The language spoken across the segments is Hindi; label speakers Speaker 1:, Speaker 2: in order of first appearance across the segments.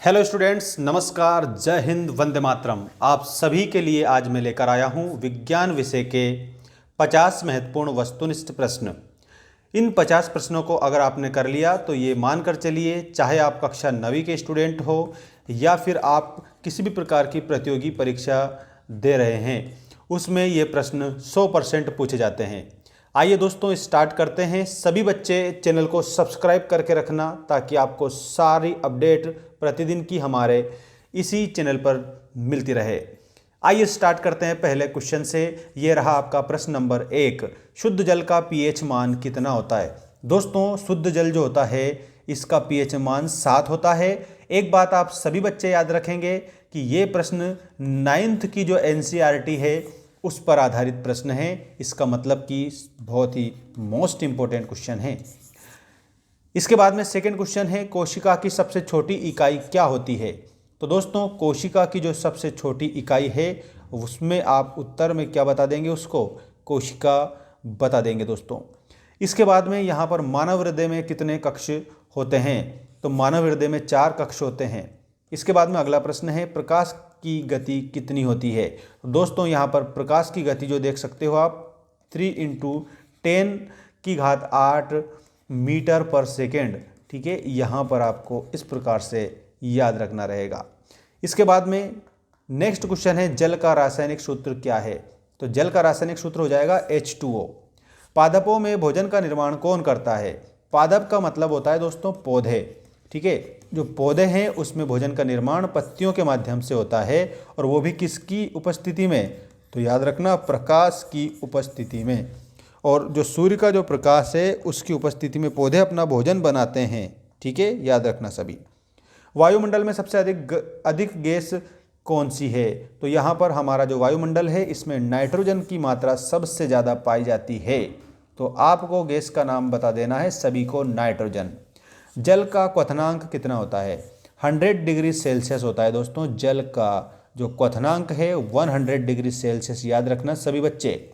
Speaker 1: हेलो स्टूडेंट्स, नमस्कार, जय हिंद, वंदे मातरम। आप सभी के लिए आज मैं लेकर आया हूं विज्ञान विषय के 50 महत्वपूर्ण वस्तुनिष्ठ प्रश्न। इन 50 प्रश्नों को अगर आपने कर लिया तो ये मानकर चलिए, चाहे आप कक्षा 9वीं के स्टूडेंट हो या फिर आप किसी भी प्रकार की प्रतियोगी परीक्षा दे रहे हैं, उसमें ये प्रश्न 100% पूछे जाते हैं। आइए दोस्तों स्टार्ट करते हैं। सभी बच्चे चैनल को सब्सक्राइब करके रखना ताकि आपको सारी अपडेट प्रतिदिन की हमारे इसी चैनल पर मिलती रहे। आइए स्टार्ट करते हैं पहले क्वेश्चन से। ये रहा आपका प्रश्न नंबर 1। शुद्ध जल का पीएच मान कितना होता है? दोस्तों, शुद्ध जल जो होता है इसका पीएच मान 7 होता है। एक बात आप सभी बच्चे याद रखेंगे कि ये प्रश्न 9th की जो एनसीईआरटी है उस पर आधारित प्रश्न है। इसका मतलब कि बहुत ही मोस्ट इंपॉर्टेंट क्वेश्चन है। इसके बाद में सेकंड क्वेश्चन है, कोशिका की सबसे छोटी इकाई क्या होती है? तो दोस्तों, कोशिका की जो सबसे छोटी इकाई है उसमें आप उत्तर में क्या बता देंगे? उसको कोशिका बता देंगे दोस्तों। इसके बाद में यहाँ पर मानव हृदय में कितने कक्ष होते हैं? तो मानव हृदय में 4 कक्ष होते हैं। इसके बाद में अगला प्रश्न है, प्रकाश की गति कितनी होती है? दोस्तों, यहाँ पर प्रकाश की गति जो देख सकते हो आप 3 × 10⁸ मीटर पर सेकेंड। ठीक है, यहाँ पर आपको इस प्रकार से याद रखना रहेगा। इसके बाद में नेक्स्ट क्वेश्चन है, जल का रासायनिक सूत्र क्या है? तो जल का रासायनिक सूत्र हो जाएगा H2O। पादपों में भोजन का निर्माण कौन करता है? पादप का मतलब होता है दोस्तों पौधे। ठीक है, जो पौधे हैं उसमें भोजन का निर्माण पत्तियों के माध्यम से होता है, और वो भी किसकी उपस्थिति में? तो याद रखना, प्रकाश की उपस्थिति में। और जो सूर्य का जो प्रकाश है उसकी उपस्थिति में पौधे अपना भोजन बनाते हैं। ठीक है, याद रखना सभी। वायुमंडल में सबसे अधिक गैस कौन सी है? तो यहाँ पर हमारा जो वायुमंडल है इसमें नाइट्रोजन की मात्रा सबसे ज़्यादा पाई जाती है। तो आपको गैस का नाम बता देना है सभी को, नाइट्रोजन। जल का क्वथनांक कितना होता है? 100 डिग्री सेल्सियस होता है दोस्तों। जल का जो क्वथनांक है 100 डिग्री सेल्सियस, याद रखना सभी बच्चे।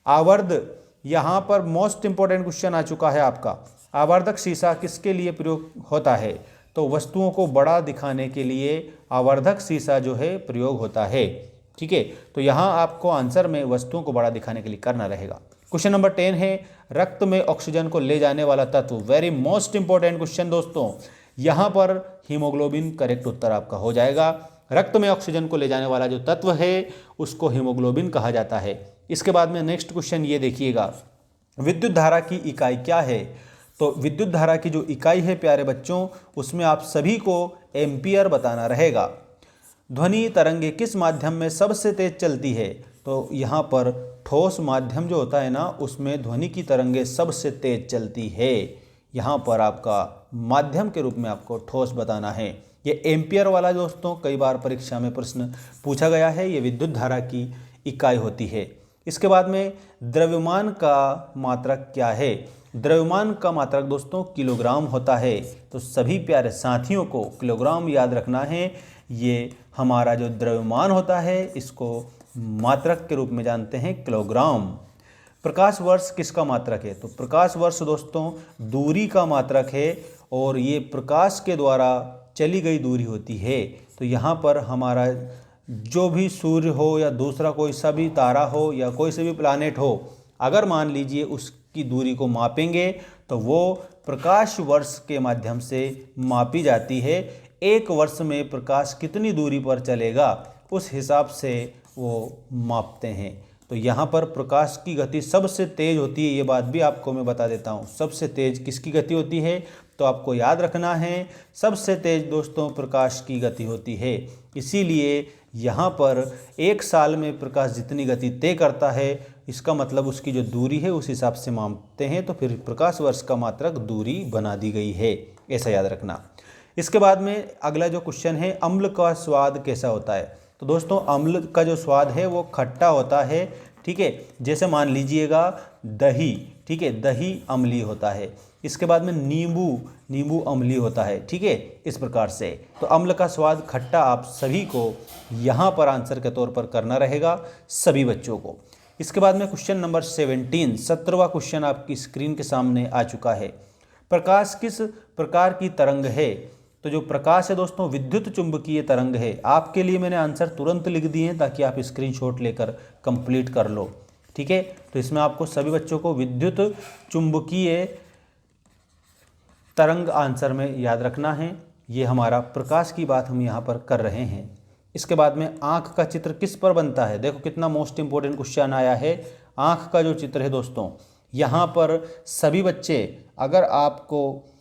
Speaker 1: आवर्ध, यहाँ पर मोस्ट इंपॉर्टेंट क्वेश्चन आ चुका है आपका। आवर्धक शीशा किसके लिए प्रयोग होता है? तो वस्तुओं को बड़ा दिखाने के लिए आवर्धक शीशा जो है प्रयोग होता है। ठीक है, तो यहाँ आपको आंसर में वस्तुओं को बड़ा दिखाने के लिए करना रहेगा। क्वेश्चन नंबर 10 है, रक्त में ऑक्सीजन को ले जाने वाला तत्व। वेरी मोस्ट इंपॉर्टेंट क्वेश्चन दोस्तों। यहाँ पर हीमोग्लोबिन करेक्ट उत्तर आपका हो जाएगा। रक्त में ऑक्सीजन को ले जाने वाला जो तत्व है उसको हीमोग्लोबिन कहा जाता है। इसके बाद में नेक्स्ट क्वेश्चन ये देखिएगा, विद्युत धारा की इकाई क्या है? तो विद्युत धारा की जो इकाई है प्यारे बच्चों, उसमें आप सभी को एम्पियर बताना रहेगा। ध्वनि तरंगे किस माध्यम में सबसे तेज चलती है? तो यहाँ पर ठोस माध्यम जो होता है ना, उसमें ध्वनि की तरंगे सबसे तेज चलती है। यहाँ पर आपका माध्यम के रूप में आपको ठोस बताना है। ये एम्पियर वाला दोस्तों कई बार परीक्षा में प्रश्न पूछा गया है। ये विद्युत धारा की इकाई होती है। इसके बाद में द्रव्यमान का मात्रक क्या है? द्रव्यमान का मात्रक दोस्तों किलोग्राम होता है। तो सभी प्यारे साथियों को किलोग्राम याद रखना है। ये हमारा जो द्रव्यमान होता है इसको मात्रक के रूप में जानते हैं, किलोग्राम। प्रकाश वर्ष किसका मात्रक है? तो प्रकाश वर्ष दोस्तों दूरी का मात्रक है, और ये प्रकाश के द्वारा चली गई दूरी होती है। तो यहाँ पर हमारा जो भी सूर्य हो या दूसरा कोई सा भी तारा हो या कोई से भी प्लानेट हो, अगर मान लीजिए उसकी दूरी को मापेंगे तो वो प्रकाश वर्ष के माध्यम से मापी जाती है। एक वर्ष में प्रकाश कितनी दूरी पर चलेगा उस हिसाब से वो मापते हैं। तो यहाँ पर प्रकाश की गति सबसे तेज होती है, ये बात भी आपको मैं बता देता हूँ। सबसे तेज किसकी गति होती है? तो आपको याद रखना है, सबसे तेज दोस्तों प्रकाश की गति होती है। इसीलिए यहाँ पर एक साल में प्रकाश जितनी गति तय करता है, इसका मतलब उसकी जो दूरी है उस हिसाब से मापते हैं। तो फिर प्रकाश वर्ष का मात्रक दूरी बना दी गई है, ऐसा याद रखना। इसके बाद में अगला जो क्वेश्चन है, अम्ल का स्वाद कैसा होता है? तो दोस्तों अम्ल का जो स्वाद है वो खट्टा होता है। ठीक है, जैसे मान लीजिएगा दही। ठीक है, दही अम्लीय होता है। इसके बाद में नींबू अम्लीय होता है। ठीक है, इस प्रकार से तो अम्ल का स्वाद खट्टा आप सभी को यहाँ पर आंसर के तौर पर करना रहेगा सभी बच्चों को। इसके बाद में क्वेश्चन नंबर 17, 17वां क्वेश्चन आपकी स्क्रीन के सामने आ चुका है। प्रकाश किस प्रकार की तरंग है? तो जो प्रकाश है दोस्तों विद्युत चुंबकीय तरंग है। आपके लिए मैंने आंसर तुरंत लिख दिए हैं ताकि आप स्क्रीनशॉट लेकर कंप्लीट कर लो, ठीक है। तो इसमें आपको सभी बच्चों को विद्युत चुंबकीय तरंग आंसर में याद रखना है। ये हमारा प्रकाश की बात हम यहाँ पर कर रहे हैं। इसके बाद में आँख का चित्र किस पर बनता है। देखो कितना मोस्ट इंपॉर्टेंट क्वेश्चन आया है। आँख का जो चित्र है दोस्तों, यहाँ पर सभी बच्चे अगर आपको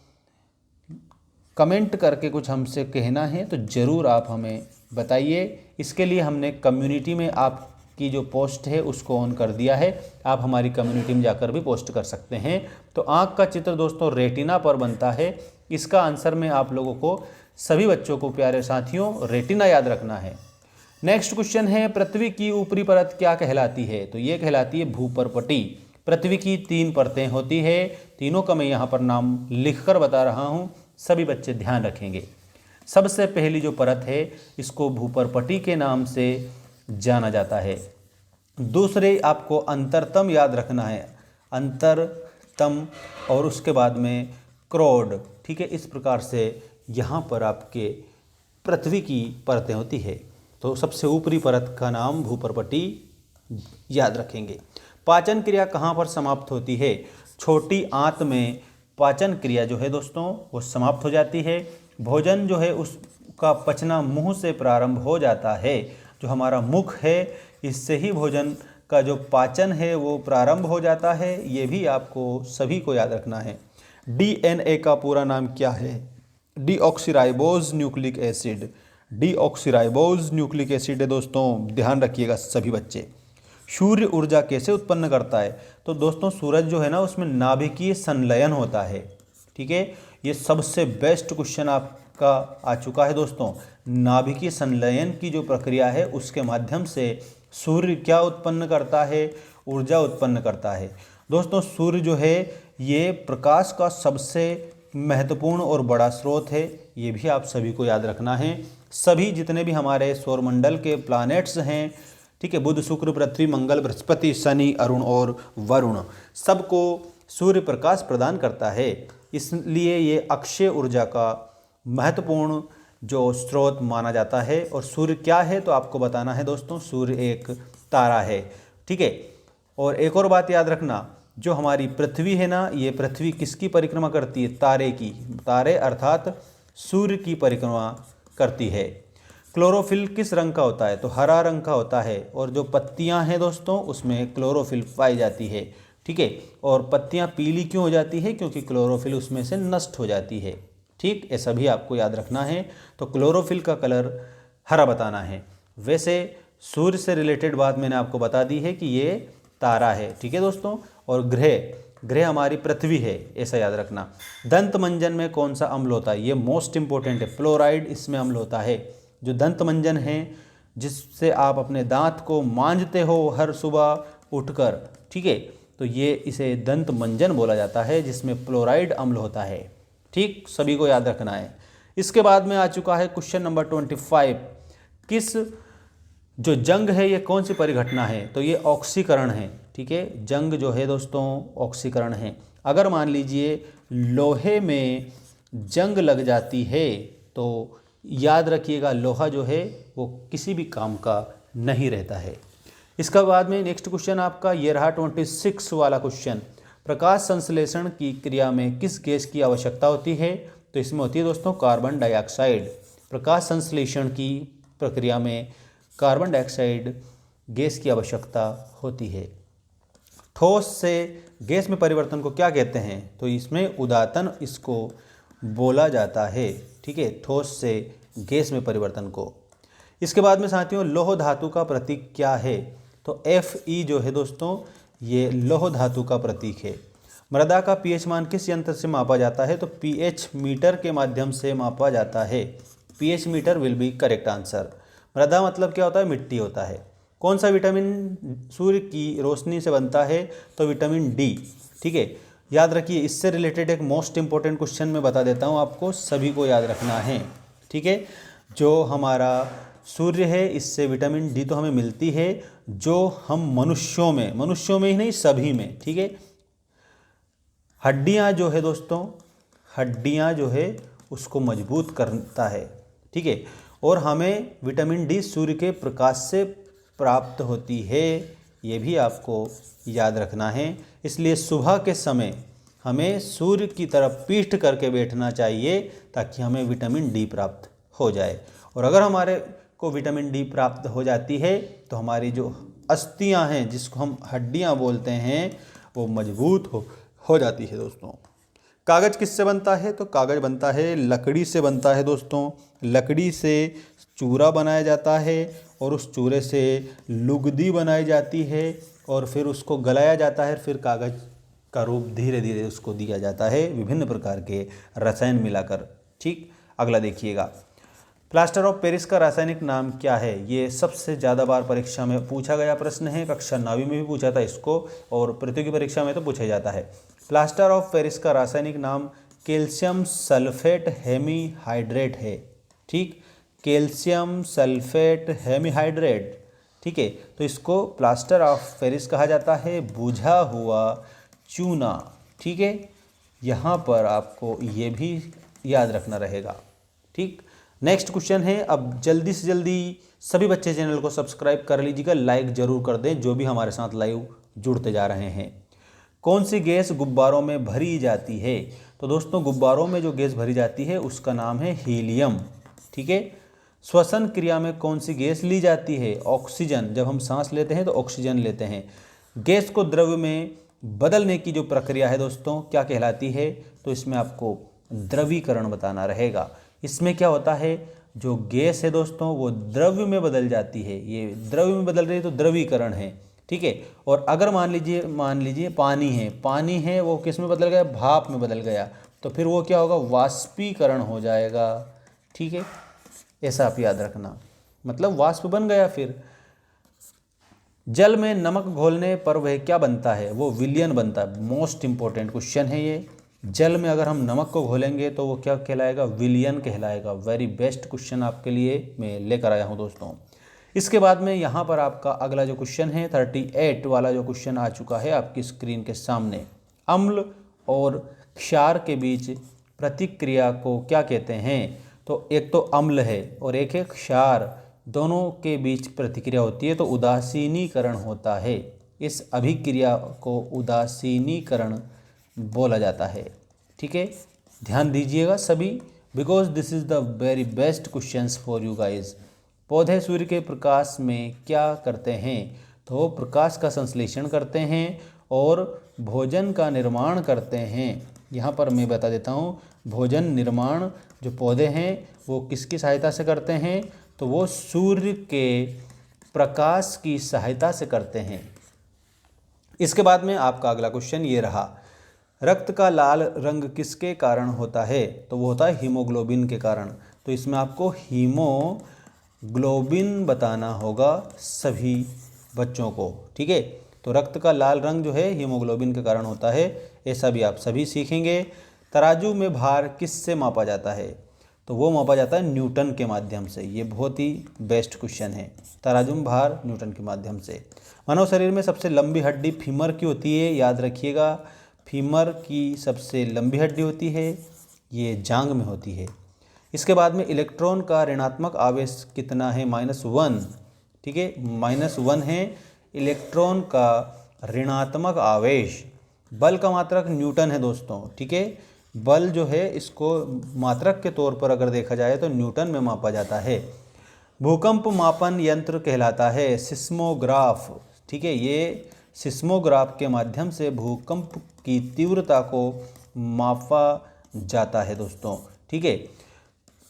Speaker 1: कमेंट करके कुछ हमसे कहना है तो ज़रूर आप हमें बताइए। इसके लिए हमने कम्युनिटी में आपकी जो पोस्ट है उसको ऑन कर दिया है। आप हमारी कम्युनिटी में जाकर भी पोस्ट कर सकते हैं। तो आँख का चित्र दोस्तों रेटिना पर बनता है। इसका आंसर में आप लोगों को, सभी बच्चों को प्यारे साथियों, रेटिना याद रखना है। नेक्स्ट क्वेश्चन है, पृथ्वी की ऊपरी परत क्या कहलाती है। तो ये कहलाती है भूपर्पटी। पृथ्वी की 3 परतें होती है। तीनों का मैं यहाँ पर नाम लिखकर बता रहा हूँ, सभी बच्चे ध्यान रखेंगे। सबसे पहली जो परत है इसको भूपर्पटी के नाम से जाना जाता है। दूसरे आपको अंतरतम याद रखना है, अंतरतम, और उसके बाद में क्रोड, ठीक है। इस प्रकार से यहाँ पर आपके पृथ्वी की परतें होती है। तो सबसे ऊपरी परत का नाम भूपर्पटी याद रखेंगे। पाचन क्रिया कहाँ पर समाप्त होती है। छोटी आंत में पाचन क्रिया जो है दोस्तों वो समाप्त हो जाती है। भोजन जो है उसका पचना मुंह से प्रारंभ हो जाता है। जो हमारा मुख है इससे ही भोजन का जो पाचन है वो प्रारंभ हो जाता है। ये भी आपको सभी को याद रखना है। डीएनए का पूरा नाम क्या है। Deoxyribose nucleic acid. Deoxyribose nucleic acid है दोस्तों, ध्यान रखिएगा सभी बच्चे। सूर्य ऊर्जा कैसे उत्पन्न करता है। तो दोस्तों सूरज जो है ना उसमें नाभिकीय संलयन होता है, ठीक है। ये सबसे बेस्ट क्वेश्चन आपका आ चुका है दोस्तों। नाभिकीय संलयन की जो प्रक्रिया है उसके माध्यम से सूर्य क्या उत्पन्न करता है, ऊर्जा उत्पन्न करता है। दोस्तों सूर्य जो है ये प्रकाश का सबसे महत्वपूर्ण और बड़ा स्रोत है। ये भी आप सभी को याद रखना है। सभी जितने भी हमारे सौरमंडल के प्लैनेट्स हैं, ठीक है, बुध शुक्र पृथ्वी मंगल बृहस्पति शनि अरुण और वरुण, सबको सूर्य प्रकाश प्रदान करता है। इसलिए ये अक्षय ऊर्जा का महत्वपूर्ण जो स्रोत माना जाता है। और सूर्य क्या है तो आपको बताना है दोस्तों, सूर्य एक तारा है, ठीक है। और एक और बात याद रखना, जो हमारी पृथ्वी है ना, ये पृथ्वी किसकी परिक्रमा करती है, तारे की। तारे अर्थात सूर्य की परिक्रमा करती है। क्लोरोफिल किस रंग का होता है तो हरा रंग का होता है। और जो पत्तियां हैं दोस्तों उसमें क्लोरोफिल पाई जाती है, ठीक है। और पत्तियां पीली क्यों हो जाती है, क्योंकि क्लोरोफिल उसमें से नष्ट हो जाती है, ठीक। ऐसा भी आपको याद रखना है। तो क्लोरोफिल का कलर हरा बताना है। वैसे सूर्य से रिलेटेड बात मैंने आपको बता दी है कि ये तारा है, ठीक है दोस्तों। और ग्रह हमारी पृथ्वी है, ऐसा याद रखना। दंत मंजन में कौन सा अम्ल होता है, ये मोस्ट इंपॉर्टेंट है। फ्लोराइड इसमें अम्ल होता है। जो दंत मंजन है जिससे आप अपने दांत को मांजते हो हर सुबह उठकर, ठीक है, तो ये इसे दंत मंजन बोला जाता है जिसमें फ्लोराइड अम्ल होता है, ठीक। सभी को याद रखना है। इसके बाद में आ चुका है क्वेश्चन नंबर 25। किस जो जंग है ये कौन सी परिघटना है तो ये ऑक्सीकरण है, ठीक है। जंग जो है दोस्तों ऑक्सीकरण है। अगर मान लीजिए लोहे में जंग लग जाती है तो याद रखिएगा लोहा जो है वो किसी भी काम का नहीं रहता है। इसके बाद में नेक्स्ट क्वेश्चन आपका ये रहा 26 वाला क्वेश्चन। प्रकाश संश्लेषण की क्रिया में किस गैस की आवश्यकता होती है तो इसमें होती है दोस्तों कार्बन डाइऑक्साइड। प्रकाश संश्लेषण की प्रक्रिया में कार्बन डाइऑक्साइड गैस की आवश्यकता होती है। ठोस से गैस में परिवर्तन को क्या कहते हैं तो इसमें उदातन इसको बोला जाता है, ठीक है, ठोस से गैस में परिवर्तन को। इसके बाद में साथियों लौह धातु का प्रतीक क्या है तो Fe जो है दोस्तों ये लौह धातु का प्रतीक है। मृदा का pH मान किस यंत्र से मापा जाता है तो pH मीटर के माध्यम से मापा जाता है। pH meter will be correct answer. मृदा मतलब क्या होता है, मिट्टी होता है। कौन सा विटामिन सूर्य की रोशनी से बनता है तो विटामिन डी, ठीक है। याद रखिए इससे रिलेटेड एक मोस्ट इंपॉर्टेंट क्वेश्चन मैं बता देता हूँ आपको, सभी को याद रखना है, ठीक है। जो हमारा सूर्य है इससे विटामिन डी तो हमें मिलती है, जो हम मनुष्यों में ही नहीं सभी में, ठीक है। हड्डियाँ जो है दोस्तों, हड्डियाँ जो है उसको मजबूत करता है, ठीक है। और हमें विटामिन डी सूर्य के प्रकाश से प्राप्त होती है, ये भी आपको याद रखना है। इसलिए सुबह के समय हमें सूर्य की तरफ पीठ करके बैठना चाहिए ताकि हमें विटामिन डी प्राप्त हो जाए। और अगर हमारे को विटामिन डी प्राप्त हो जाती है तो हमारी जो अस्थियां हैं, जिसको हम हड्डियां बोलते हैं, वो मजबूत हो जाती है दोस्तों। कागज़ किससे बनता है? तो कागज़ बनता है लकड़ी से बनता है दोस्तों। लकड़ी से चूरा बनाया जाता है और उस चूरे से लुगदी बनाई जाती है और फिर उसको गलाया जाता है, फिर कागज़ का रूप धीरे धीरे उसको दिया जाता है विभिन्न प्रकार के रसायन मिलाकर, ठीक। अगला देखिएगा, प्लास्टर ऑफ पेरिस का रासायनिक नाम क्या है? ये सबसे ज़्यादा बार परीक्षा में पूछा गया प्रश्न है। कक्षा 9वीं में भी पूछा था इसको और प्रतियोगी परीक्षा में तो पूछा जाता है। प्लास्टर ऑफ पेरिस का रासायनिक नाम कैल्शियम सल्फेट हेमीहाइड्रेट है, ठीक। कैल्शियम सल्फेट हेमीहाइड्रेट, ठीक है। तो इसको प्लास्टर ऑफ पेरिस कहा जाता है, बुझा हुआ चूना, ठीक है। यहाँ पर आपको ये भी याद रखना रहेगा, ठीक। नेक्स्ट क्वेश्चन है, अब जल्दी से जल्दी सभी बच्चे चैनल को सब्सक्राइब कर लीजिएगा, लाइक ज़रूर कर दें जो भी हमारे साथ लाइव जुड़ते जा रहे हैं। कौन सी गैस गुब्बारों में भरी जाती है? तो दोस्तों गुब्बारों में जो गैस भरी जाती है उसका नाम है हीलियम, ठीक है। श्वसन क्रिया में कौन सी गैस ली जाती है? ऑक्सीजन। जब हम सांस लेते हैं तो ऑक्सीजन लेते हैं। गैस को द्रव्य में बदलने की जो प्रक्रिया है दोस्तों क्या कहलाती है? तो इसमें आपको द्रवीकरण बताना रहेगा। इसमें क्या होता है, जो गैस है दोस्तों वो द्रव्य में बदल जाती है, ये द्रव्य में बदल रही है तो द्रवीकरण है, ठीक है। और अगर मान लीजिए पानी है वो किस में बदल गया? भाप में बदल गया, तो फिर वो क्या होगा? वाष्पीकरण हो जाएगा, ठीक है। ऐसा आप याद रखना, मतलब वाष्प बन गया। फिर जल में नमक घोलने पर वह क्या बनता है? वो विलयन बनता है। मोस्ट इंपॉर्टेंट क्वेश्चन है ये। जल में अगर हम नमक को घोलेंगे तो वो क्या कहलाएगा? विलयन कहलाएगा। वेरी बेस्ट क्वेश्चन आपके लिए मैं लेकर आया हूँ दोस्तों। इसके बाद में यहाँ पर आपका अगला जो क्वेश्चन है 38 वाला जो क्वेश्चन आ चुका है आपकी स्क्रीन के सामने। अम्ल और क्षार के बीच प्रतिक्रिया को क्या कहते हैं? तो एक तो अम्ल है और एक है क्षार, दोनों के बीच प्रतिक्रिया होती है तो उदासीनीकरण होता है। इस अभिक्रिया को उदासीनीकरण बोला जाता है, ठीक है। ध्यान दीजिएगा सभी, because this is the very best questions for you guys. पौधे सूर्य के प्रकाश में क्या करते हैं? तो वो प्रकाश का संश्लेषण करते हैं और भोजन का निर्माण करते हैं। यहाँ पर मैं बता देता हूँ, भोजन निर्माण जो पौधे हैं वो किसकी सहायता से करते हैं? तो वो सूर्य के प्रकाश की सहायता से करते हैं। इसके बाद में आपका अगला क्वेश्चन ये रहा, रक्त का लाल रंग किसके कारण होता है? तो वो होता है हीमोग्लोबिन के कारण। तो इसमें आपको हीमोग्लोबिन बताना होगा सभी बच्चों को, ठीक है। तो रक्त का लाल रंग जो है हीमोग्लोबिन के कारण होता है, ऐसा भी आप सभी सीखेंगे। तराजू में भार किससे मापा जाता है? तो वो मापा जाता है न्यूटन के माध्यम से। ये बहुत ही बेस्ट क्वेश्चन है। तराजू में भार न्यूटन के माध्यम से। मानव शरीर में सबसे लंबी हड्डी फीमर की होती है, याद रखिएगा। फीमर की सबसे लंबी हड्डी होती है, ये जांग में होती है। इसके बाद में इलेक्ट्रॉन का ऋणात्मक आवेश कितना है? -1, ठीक है। -1 है इलेक्ट्रॉन का ऋणात्मक आवेश। बल का मात्रक न्यूटन है दोस्तों, ठीक है। बल जो है इसको मात्रक के तौर पर अगर देखा जाए तो न्यूटन में मापा जाता है। भूकंप मापन यंत्र कहलाता है सिस्मोग्राफ, ठीक है। ये सिस्मोग्राफ के माध्यम से भूकंप की तीव्रता को मापा जाता है दोस्तों, ठीक है।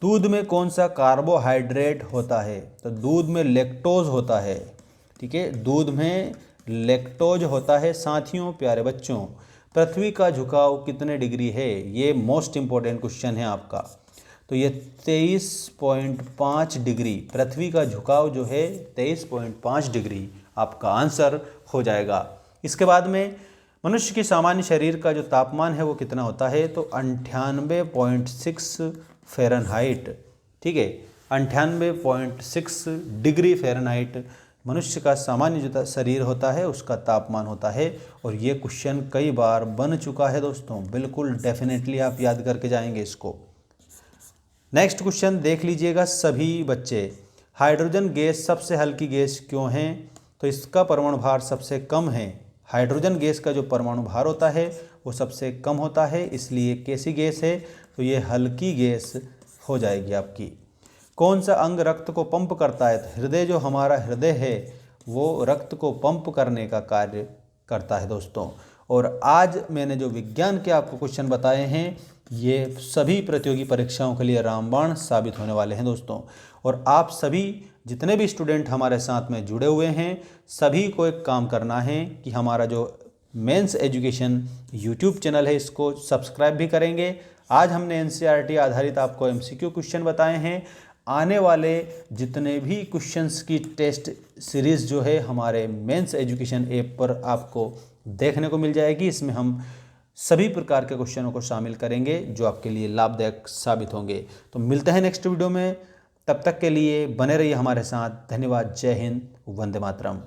Speaker 1: दूध में कौन सा कार्बोहाइड्रेट होता है? तो दूध में लैक्टोज होता है, ठीक है। दूध में लैक्टोज होता है। साथियों, प्यारे बच्चों, पृथ्वी का झुकाव कितने डिग्री है? ये मोस्ट इंपॉर्टेंट क्वेश्चन है आपका। तो ये 23.5 डिग्री, पृथ्वी का झुकाव जो है 23.5 डिग्री आपका आंसर हो जाएगा। इसके बाद में मनुष्य की सामान्य शरीर का जो तापमान है वो कितना होता है? तो 98.6 फ़ारेनहाइट, ठीक है। 98.6 डिग्री फ़ारेनहाइट मनुष्य का सामान्य जो शरीर होता है उसका तापमान होता है। और ये क्वेश्चन कई बार बन चुका है दोस्तों, बिल्कुल डेफिनेटली आप याद करके जाएंगे इसको। नेक्स्ट क्वेश्चन देख लीजिएगा सभी बच्चे, हाइड्रोजन गैस सबसे हल्की गैस क्यों है? तो इसका परमाणु भार सबसे कम है। हाइड्रोजन गैस का जो परमाणु भार होता है वो सबसे कम होता है, इसलिए कैसी गैस है? तो ये हल्की गैस हो जाएगी आपकी। कौन सा अंग रक्त को पंप करता है? तो हृदय, जो हमारा हृदय है वो रक्त को पंप करने का कार्य करता है दोस्तों। और आज मैंने जो विज्ञान के आपको क्वेश्चन बताए हैं ये सभी प्रतियोगी परीक्षाओं के लिए रामबाण साबित होने वाले हैं दोस्तों। और आप सभी जितने भी स्टूडेंट हमारे साथ में जुड़े हुए हैं सभी को एक काम करना है कि हमारा जो मेंस एजुकेशन यूट्यूब चैनल है इसको सब्सक्राइब भी करेंगे। आज हमने एनसीईआरटी आधारित आपको एमसीक्यू क्वेश्चन बताए हैं। आने वाले जितने भी क्वेश्चंस की टेस्ट सीरीज़ जो है हमारे मेंस एजुकेशन ऐप पर आपको देखने को मिल जाएगी। इसमें हम सभी प्रकार के क्वेश्चनों को शामिल करेंगे जो आपके लिए लाभदायक साबित होंगे। तो मिलते हैं नेक्स्ट वीडियो में, तब तक के लिए बने रहिए हमारे साथ। धन्यवाद। जय हिंद, वंदे मातरम।